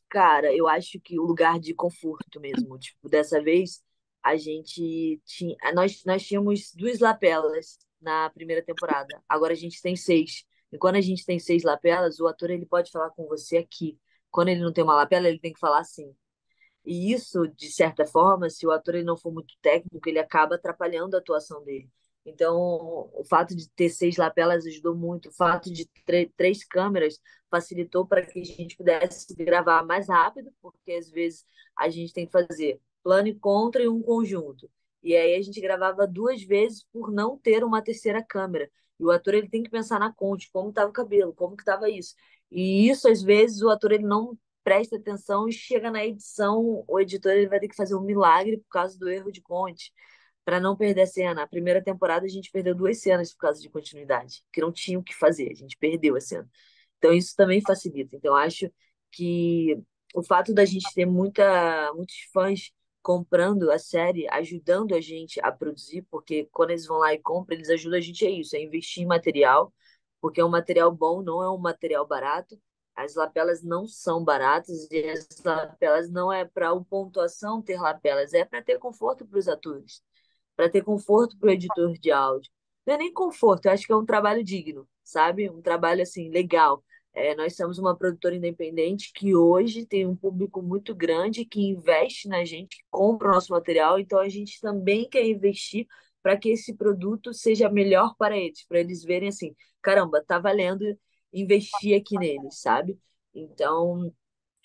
Cara, eu acho que o lugar de conforto mesmo. Tipo, dessa vez a gente tinha. Nós tínhamos duas lapelas na primeira temporada. Agora a gente tem seis. E quando a gente tem seis lapelas, o ator ele pode falar com você aqui. Quando ele não tem uma lapela, ele tem que falar assim. E isso, de certa forma, se o ator ele não for muito técnico, ele acaba atrapalhando a atuação dele. Então, o fato de ter seis lapelas ajudou muito. O fato de três câmeras facilitou para que a gente pudesse gravar mais rápido, porque às vezes a gente tem que fazer plano e contra e um conjunto. E aí a gente gravava duas vezes por não ter uma terceira câmera. E o ator ele tem que pensar na conte, como estava o cabelo, como que estava isso. E isso, às vezes, o ator ele não presta atenção e chega na edição, o editor ele vai ter que fazer um milagre por causa do erro de Conte, para não perder a cena. A primeira temporada a gente perdeu duas cenas por causa de continuidade, que não tinha o que fazer, a gente perdeu a cena. Então isso também facilita. Então acho que o fato da gente ter muitos fãs comprando a série, ajudando a gente a produzir, porque quando eles vão lá e compram, eles ajudam a gente a isso, a investir em material, porque é um material bom, não é um material barato. As lapelas não são baratas e as lapelas não é para o pontuação ter lapelas, é para ter conforto para os atores, para ter conforto para o editor de áudio. Não é nem conforto, eu acho que é um trabalho digno, sabe? Um trabalho assim legal. É, nós somos uma produtora independente que hoje tem um público muito grande que investe na gente, que compra o nosso material, então a gente também quer investir para que esse produto seja melhor para eles verem assim, caramba, tá valendo investir aqui neles, sabe? Então,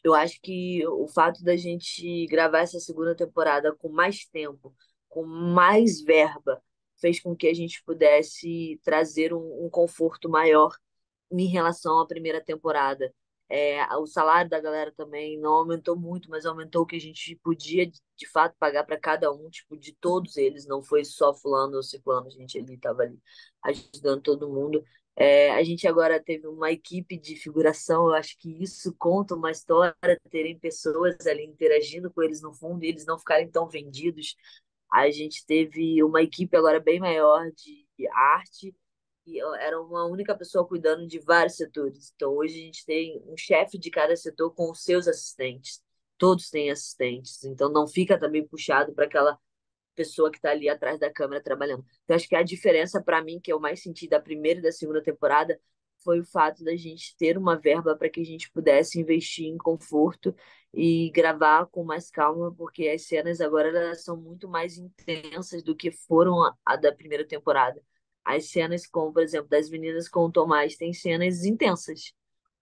eu acho que o fato da gente gravar essa segunda temporada com mais tempo, com mais verba, fez com que a gente pudesse trazer um conforto maior em relação à primeira temporada. O salário da galera também não aumentou muito, mas aumentou o que a gente podia de fato pagar para cada um, tipo, de todos eles, não foi só fulano ou ciclano, a gente ali estava ali ajudando todo mundo. A gente agora teve uma equipe de figuração, eu acho que isso conta uma história, terem pessoas ali interagindo com eles no fundo e eles não ficarem tão vendidos. A gente teve uma equipe agora bem maior de arte e era uma única pessoa cuidando de vários setores. Então, hoje a gente tem um chefe de cada setor com os seus assistentes. Todos têm assistentes. Então, não fica também puxado para aquela pessoa que está ali atrás da câmera trabalhando. Então, acho que a diferença para mim, que eu mais senti da primeira e da segunda temporada, foi o fato da gente ter uma verba para que a gente pudesse investir em conforto e gravar com mais calma, porque as cenas agora elas são muito mais intensas do que foram a da primeira temporada. As cenas, como por exemplo, das meninas com o Tomás, tem cenas intensas,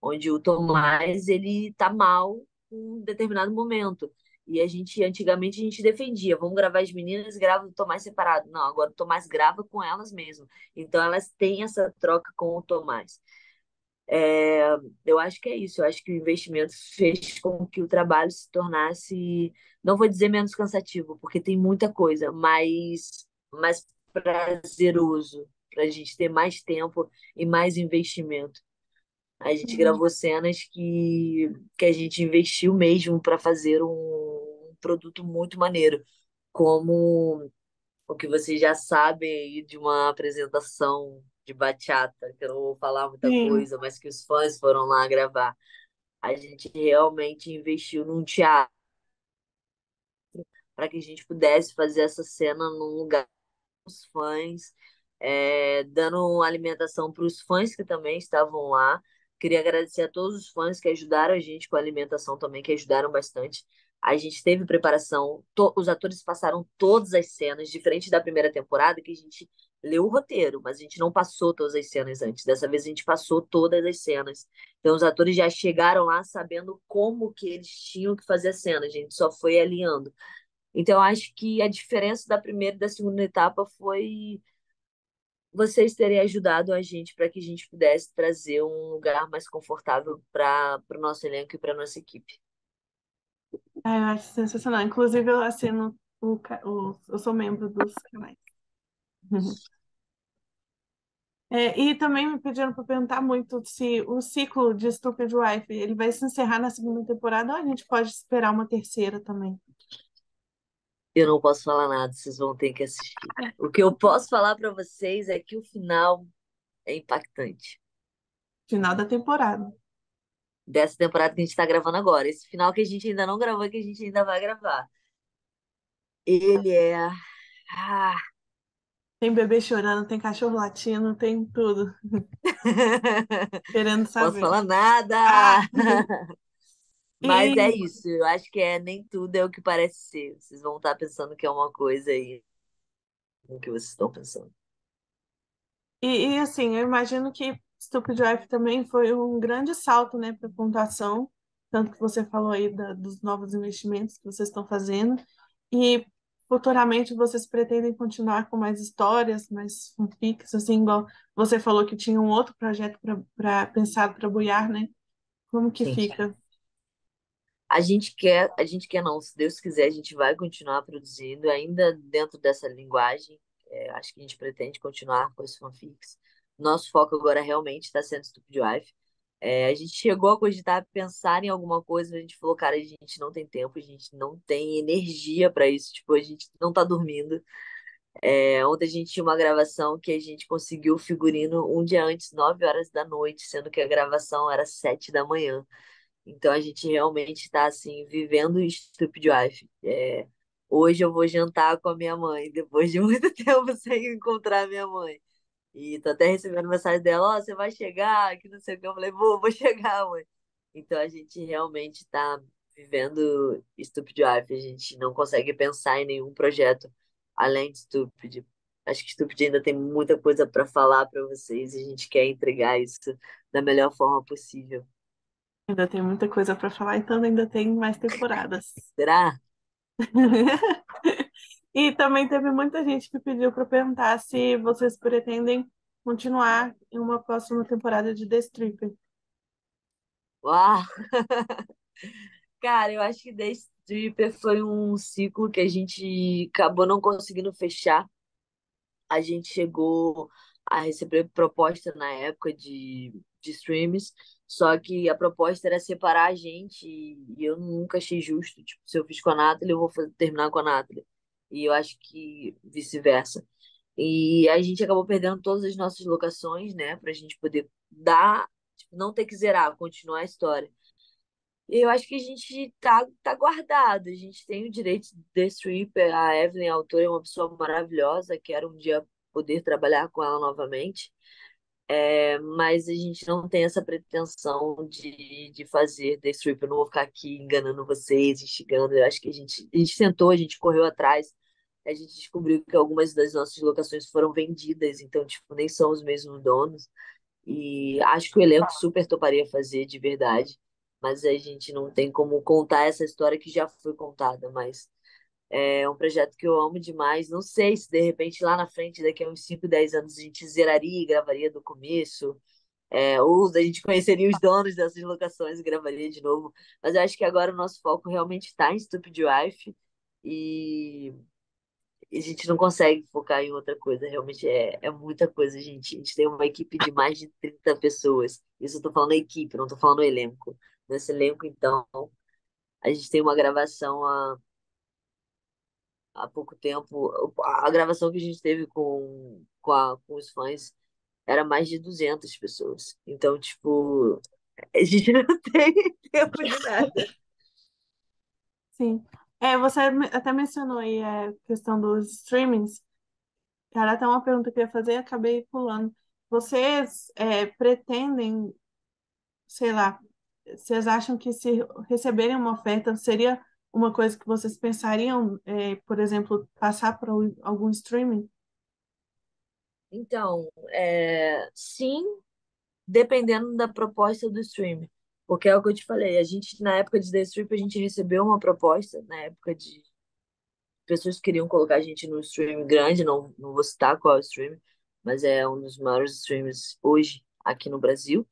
onde o Tomás ele tá mal em um determinado momento. E antigamente, a gente defendia, vamos gravar as meninas, grava o Tomás separado. Não, agora o Tomás grava com elas mesmo. Então elas têm essa troca com o Tomás. É, eu acho que é isso. Eu acho que o investimento fez com que o trabalho se tornasse, não vou dizer menos cansativo, porque tem muita coisa, mas mais prazeroso, para a gente ter mais tempo e mais investimento. A gente Uhum. gravou cenas que a gente investiu mesmo para fazer um produto muito maneiro, como o que vocês já sabem aí de uma apresentação de bachata, que eu não vou falar muita Sim. coisa, mas que os fãs foram lá gravar. A gente realmente investiu num teatro para que a gente pudesse fazer essa cena num lugar os fãs, dando alimentação para os fãs que também estavam lá. Queria agradecer a todos os fãs que ajudaram a gente com a alimentação também, que ajudaram bastante. A gente teve preparação, os atores passaram todas as cenas, diferente da primeira temporada, que a gente leu o roteiro, mas a gente não passou todas as cenas antes. Dessa vez a gente passou todas as cenas. Então os atores já chegaram lá sabendo como que eles tinham que fazer a cena, a gente só foi alinhando. Então, acho que a diferença da primeira e da segunda etapa foi vocês terem ajudado a gente para que a gente pudesse trazer um lugar mais confortável para o nosso elenco e para nossa equipe. Eu acho sensacional. Inclusive, eu assino eu sou membro dos canais. E também me pediram para perguntar muito se o ciclo de Stupid Wife ele vai se encerrar na segunda temporada ou a gente pode esperar uma terceira também. Eu não posso falar nada, vocês vão ter que assistir. O que eu posso falar para vocês é que o final é impactante. Final da temporada. Dessa temporada que a gente está gravando agora. Esse final que a gente ainda não gravou, que a gente ainda vai gravar. Ele é. Ah. Tem bebê chorando, tem cachorro latindo, tem tudo. Querendo Posso saber. falar nada! Ah, Mas é e, isso, eu acho que nem tudo é o que parece ser. Vocês vão estar pensando que é uma coisa aí, o que vocês estão pensando. assim, eu imagino que Stupid Wife também foi um grande salto, né, para pontuação, tanto que você falou aí dos novos investimentos que vocês estão fazendo. E futuramente vocês pretendem continuar com mais histórias, mais fanfics, assim, igual você falou que tinha um outro projeto para pensado para Buiar, né? Como que Sim. fica? A gente quer não, se Deus quiser, a gente vai continuar produzindo, ainda dentro dessa linguagem. Acho que a gente pretende continuar com os fanfics. Nosso foco agora realmente está sendo Stupid Wife. A gente chegou a cogitar, pensar em alguma coisa, mas a gente falou, cara, a gente não tem tempo, a gente não tem energia para isso, tipo, a gente não tá dormindo. Ontem a gente tinha uma gravação que a gente conseguiu o figurino um dia antes, 9 horas da noite, sendo que a gravação era 7 da manhã. Então a gente realmente está assim, vivendo o Stupid Wife. Hoje eu vou jantar com a minha mãe, depois de muito tempo sem encontrar a minha mãe. E tô até recebendo mensagem dela, ó, você vai chegar, que não sei o que. Eu falei, vou chegar, mãe. Então a gente realmente está vivendo Stupid Wife. A gente não consegue pensar em nenhum projeto além de Stupid. Acho que Stupid ainda tem muita coisa para falar para vocês e a gente quer entregar isso da melhor forma possível. Ainda tem muita coisa para falar, então ainda tem mais temporadas. Será? E também teve muita gente que pediu para perguntar se vocês pretendem continuar em uma próxima temporada de The Stripper. Uau! Cara, eu acho que Day Stripper foi um ciclo que a gente acabou não conseguindo fechar. A gente chegou a receber proposta na época de streams, só que a proposta era separar a gente e eu nunca achei justo. Tipo, se eu fiz com a Nathalie, eu vou terminar com a Nathalie. E eu acho que vice-versa. E a gente acabou perdendo todas as nossas locações, né, pra gente poder dar, tipo, não ter que zerar, continuar a história. E eu acho que a gente tá guardado, a gente tem o direito de The Stripper, a Evelyn, a autora, é uma pessoa maravilhosa, quero um dia poder trabalhar com ela novamente. Mas a gente não tem essa pretensão de fazer The Strip. Eu não vou ficar aqui enganando vocês, instigando. Eu acho que a gente tentou, a gente correu atrás, a gente descobriu que algumas das nossas locações foram vendidas, então, tipo, nem são os mesmos donos. E acho que o elenco super toparia fazer de verdade, mas a gente não tem como contar essa história que já foi contada. Mas é um projeto que eu amo demais. Não sei se de repente lá na frente, daqui a uns 5, 10 anos, a gente zeraria e gravaria do começo. Ou a gente conheceria os donos dessas locações e gravaria de novo. Mas eu acho que agora o nosso foco realmente está em Stupid Wife e a gente não consegue focar em outra coisa. Realmente é muita coisa, gente. A gente tem uma equipe de mais de 30 pessoas. Isso eu tô falando a equipe, não tô falando o elenco. Nesse elenco, então, a gente tem uma gravação há pouco tempo. A gravação que a gente teve com os fãs era mais de 200 pessoas. Então, tipo, a gente não tem tempo de nada. Sim. Você até mencionou aí a questão dos streamings. Cara, até uma pergunta que eu ia fazer e acabei pulando. Vocês pretendem, sei lá, vocês acham que se receberem uma oferta seria uma coisa que vocês pensariam, por exemplo, passar para algum streaming? Então, sim, dependendo da proposta do stream. Porque é o que eu te falei, a gente, na época de The Strip, a gente recebeu uma proposta, na época de pessoas que queriam colocar a gente no stream grande, não vou citar qual é o stream, mas é um dos maiores streams hoje aqui no Brasil.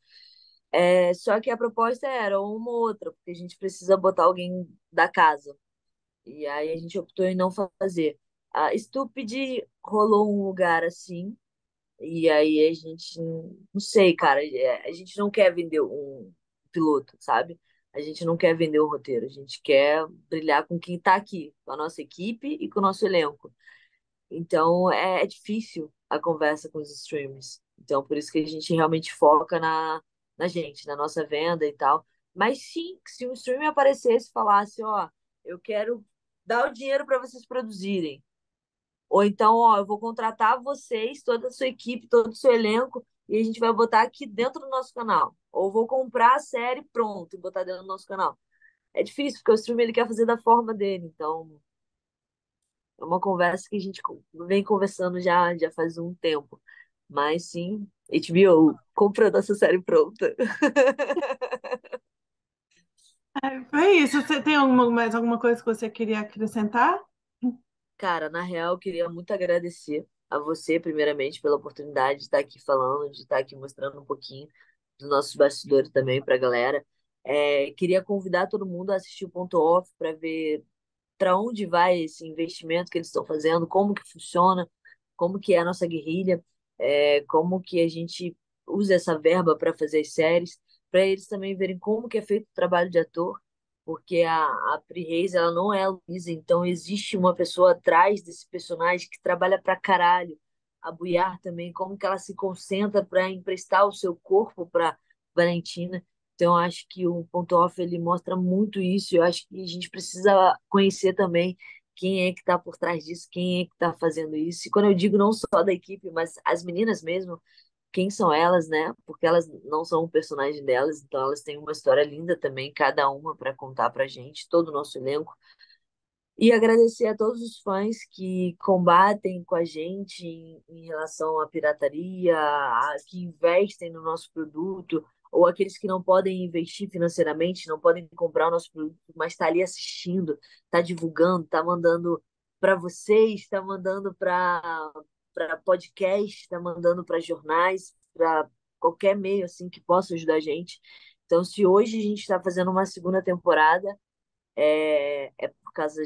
Só que a proposta era uma ou outra, porque a gente precisa botar alguém da casa. E aí a gente optou em não fazer. A Stupid rolou um lugar assim, e aí a gente, não sei, cara, a gente não quer vender um piloto, sabe? A gente não quer vender o roteiro, a gente quer brilhar com quem tá aqui, com a nossa equipe e com o nosso elenco. Então é difícil a conversa com os streamers. Então por isso que a gente realmente foca na gente, na nossa venda e tal. Mas sim, se um streamer aparecesse e falasse, ó, eu quero dar o dinheiro para vocês produzirem. Ou então, ó, eu vou contratar vocês, toda a sua equipe, todo o seu elenco, e a gente vai botar aqui dentro do nosso canal. Ou vou comprar a série pronto e botar dentro do nosso canal. É difícil, porque o streamer ele quer fazer da forma dele. Então, é uma conversa que a gente vem conversando já faz um tempo. Mas sim, HBO, comprando essa série pronta. Foi isso. Você tem mais alguma coisa que você queria acrescentar? Cara, na real, eu queria muito agradecer a você, primeiramente, pela oportunidade de estar aqui falando, de estar aqui mostrando um pouquinho dos nossos bastidores também para a galera. Queria convidar todo mundo a assistir o Ponto Off para ver para onde vai esse investimento que eles estão fazendo, como que funciona, como que é a nossa guerrilha, como que a gente usa essa verba para fazer as séries, para eles também verem como que é feito o trabalho de ator, porque a Pri Reis, ela não é a Luísa, então existe uma pessoa atrás desse personagem que trabalha pra caralho. A Buiar também, como que ela se concentra para emprestar o seu corpo para Valentina. Então, eu acho que o Ponto Off ele mostra muito isso. Eu acho que a gente precisa conhecer também quem é que está por trás disso, quem é que está fazendo isso. E quando eu digo não só da equipe, mas as meninas mesmo, quem são elas, né? Porque elas não são um personagem delas, então elas têm uma história linda também, cada uma para contar pra gente, todo o nosso elenco. E agradecer a todos os fãs que combatem com a gente em relação à pirataria, que investem no nosso produto, ou aqueles que não podem investir financeiramente, não podem comprar o nosso produto, mas está ali assistindo, está divulgando, está mandando para vocês, está mandando para podcast, está mandando para jornais, para qualquer meio assim que possa ajudar a gente. Então, se hoje a gente está fazendo uma segunda temporada, é por causa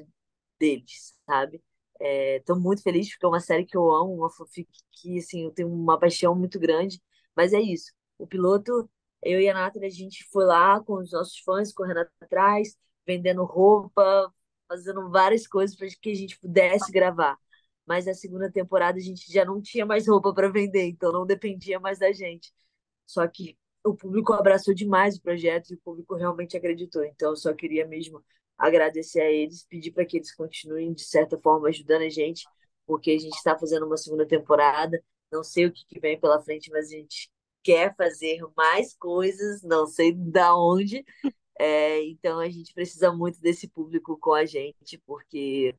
deles, sabe? Tô muito feliz porque é uma série que eu amo, uma fanfic que, assim, eu tenho uma paixão muito grande. Mas é isso. O piloto, eu e a Nathalie, a gente foi lá com os nossos fãs, correndo atrás, vendendo roupa, fazendo várias coisas para que a gente pudesse gravar. Mas a segunda temporada a gente já não tinha mais roupa para vender, então não dependia mais da gente. Só que o público abraçou demais o projeto e o público realmente acreditou. Então, eu só queria mesmo agradecer a eles, pedir para que eles continuem, de certa forma, ajudando a gente, porque a gente está fazendo uma segunda temporada. Não sei o que que vem pela frente, mas a gente quer fazer mais coisas, não sei da onde. Então, a gente precisa muito desse público com a gente, porque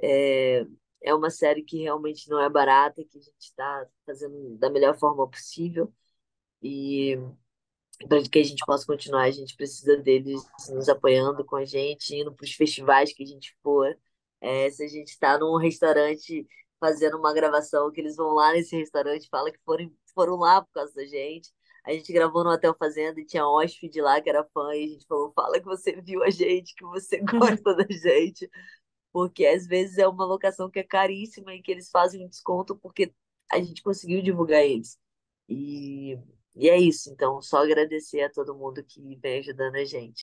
é, é uma série que realmente não é barata, que a gente está fazendo da melhor forma possível. E para que a gente possa continuar, a gente precisa deles nos apoiando com a gente, indo para os festivais que a gente for. Se a gente está num restaurante fazendo uma gravação, que eles vão lá nesse restaurante, fala que foram lá por causa da gente. A gente gravou no Hotel Fazenda e tinha hóspede lá que era fã, e a gente falou: fala que você viu a gente, que você gosta da gente, porque às vezes é uma locação que é caríssima e que eles fazem um desconto porque a gente conseguiu divulgar eles. E, e é isso. Então, só agradecer a todo mundo que vem ajudando a gente.